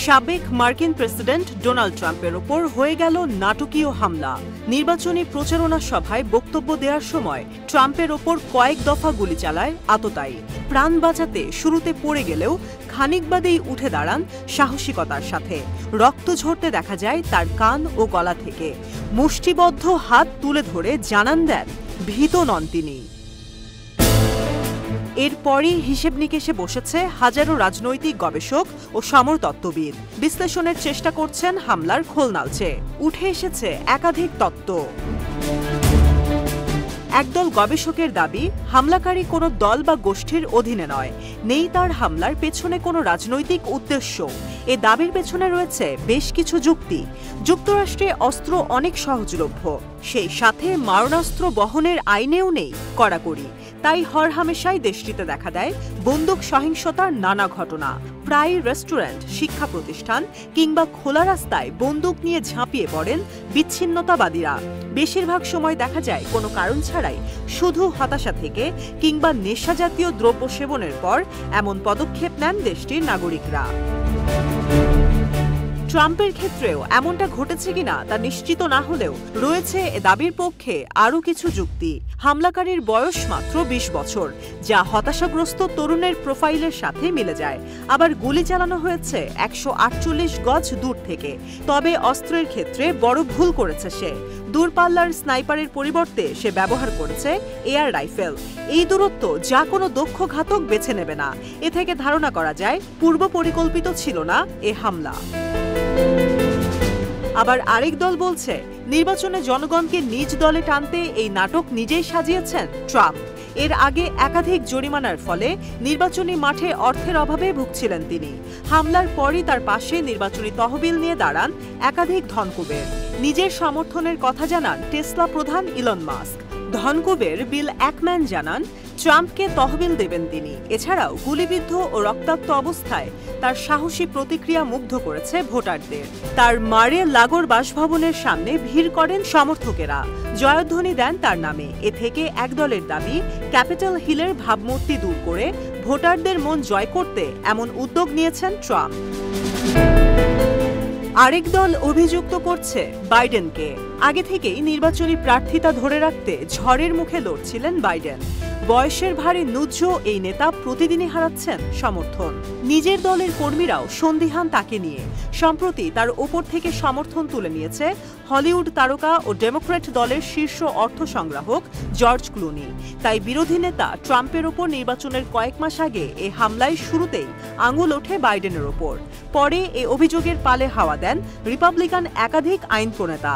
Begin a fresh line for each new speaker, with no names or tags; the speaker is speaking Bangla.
সাবেক মার্কিন প্রেসিডেন্ট ডোনাল্ড ট্রাম্পের ওপর হয়ে গেল নাটকীয় হামলা। নির্বাচনী প্রচারণা সভায় বক্তব্য দেওয়ার সময় ট্রাম্পের ওপর কয়েক দফা গুলি চালায় আততায়ী। প্রাণ বাঁচাতে শুরুতে পড়ে গেলেও খানিক বাদেই উঠে দাঁড়ান সাহসিকতার সাথে। রক্ত ঝরতে দেখা যায় তার কান ও গলা থেকে। মুষ্টিবদ্ধ হাত তুলে ধরে জানান দেন ভীত নন তিনি। এরপরই হিসেব নিকেশে বসেছে হাজারো রাজনৈতিক গবেষক ও সমরতত্ত্ববিদ। বিশ্লেষণের চেষ্টা করছেন হামলার খোলনালচে। উঠে এসেছে একাধিক তত্ত্ব। একদল গবেষকের দাবি, হামলাকারী কোনো দল বা গোষ্ঠীর অধীনে নয়, নেই তার হামলার পেছনে কোনো রাজনৈতিক উদ্দেশ্য। এ দাবির পেছনে রয়েছে বেশ কিছু যুক্তি। যুক্তরাষ্ট্রে অস্ত্র অনেক সহজলভ্য, সেই সাথে মারণাস্ত্র বহনের আইনেও নেই কড়াকড়ি। তাই হরহামেশাই দেশটিতে দেখা দেয় বন্দুক সহিংসতার নানা ঘটনা। প্রায় রেস্টুরেন্ট, শিক্ষা প্রতিষ্ঠান কিংবা খোলা রাস্তায় বন্দুক নিয়ে ঝাঁপিয়ে পড়েন বিচ্ছিন্নতাবাদীরা। বেশিরভাগ সময় দেখা যায় কোনো কারণ ছাড়াই, শুধু হতাশা থেকে কিংবা নেশাজাতীয় দ্রব্য সেবনের পর এমন পদক্ষেপ নেন দেশটির নাগরিকরা। ট্রাম্পের ক্ষেত্রেও এমনটা ঘটেছে কিনা তা নিশ্চিত না হলেও রয়েছে এ দাবির পক্ষে আরও কিছু যুক্তি। হামলাকারীর বয়স মাত্র ২০ বছর, যা হতাশাগ্রস্ত তরুণের প্রোফাইলের সাথে মিলে যায়। আবার গুলি চালানো হয়েছে ১৪৮ গজ দূর থেকে। তবে অস্ত্রের ক্ষেত্রে বড় ভুল করেছে সে। দূরপাল্লার স্নাইপারের পরিবর্তে সে ব্যবহার করেছে এয়ার রাইফেল। এই দূরত্ব যা কোনো দক্ষ ঘাতক বেছে নেবে না। এ থেকে ধারণা করা যায় পূর্ব পরিকল্পিত ছিল না এ হামলা। আবার আরেক দল বলছে, নির্বাচনে জনগণকে নিজ দলে টানতে এই নাটক নিজেই সাজিয়েছেন ট্রাম্প। এর আগে একাধিক জরিমানার ফলে নির্বাচনী মাঠে অর্থের অভাবে ভুগছিলেন তিনি। হামলার পরই তার পাশে নির্বাচনী তহবিল নিয়ে দাঁড়ান একাধিক ধনকুবের। নিজের সমর্থনের কথা জানান টেসলা প্রধান ইলন মাস্ক। ধনকুবের বিল একম্যান জানান ট্রাম্পকে তহবিল দেবেন তিনি। এছাড়াও গুলিবিদ্ধ ও রক্তাক্ত অবস্থায় তার সাহসী প্রতিক্রিয়া মুগ্ধ করেছে ভোটারদের। তার মারে লাগোর বাসভবনের সামনে ভিড় করেন সমর্থকেরা, জয়ধ্বনি দেন তার নামে। এ থেকে একদলের দাবি, ক্যাপিটাল হিলের ভাবমূর্তি দূর করে ভোটারদের মন জয় করতে এমন উদ্যোগ নিয়েছেন ট্রাম্প। আরেক দল অভিযুক্ত করছে বাইডেনকে। আগে থেকেই নির্বাচনী প্রার্থিতা ধরে রাখতে ঝড়ের মুখে লড়ছিলেন বাইডেন। বয়সের ভারে নুজ্জ এই নেতা প্রতিদিনই হারাচ্ছেন সমর্থন। নিজের দলের কর্মীরাও সন্দিহান তাকে নিয়ে। সম্প্রতি তার ওপর থেকে সমর্থন তুলে নিয়েছে হলিউড তারকা ও ডেমোক্র্যাট দলের শীর্ষ অর্থ সংগ্রাহক জর্জ ক্লুনি। তাই বিরোধী নেতা ট্রাম্পের ওপর নির্বাচনের কয়েক মাস আগে এ হামলায় শুরুতেই আঙুল ওঠে বাইডেনের ওপর। পরে এ অভিযোগের পালে হাওয়া দেন রিপাবলিকান একাধিক আইন প্রণেতা।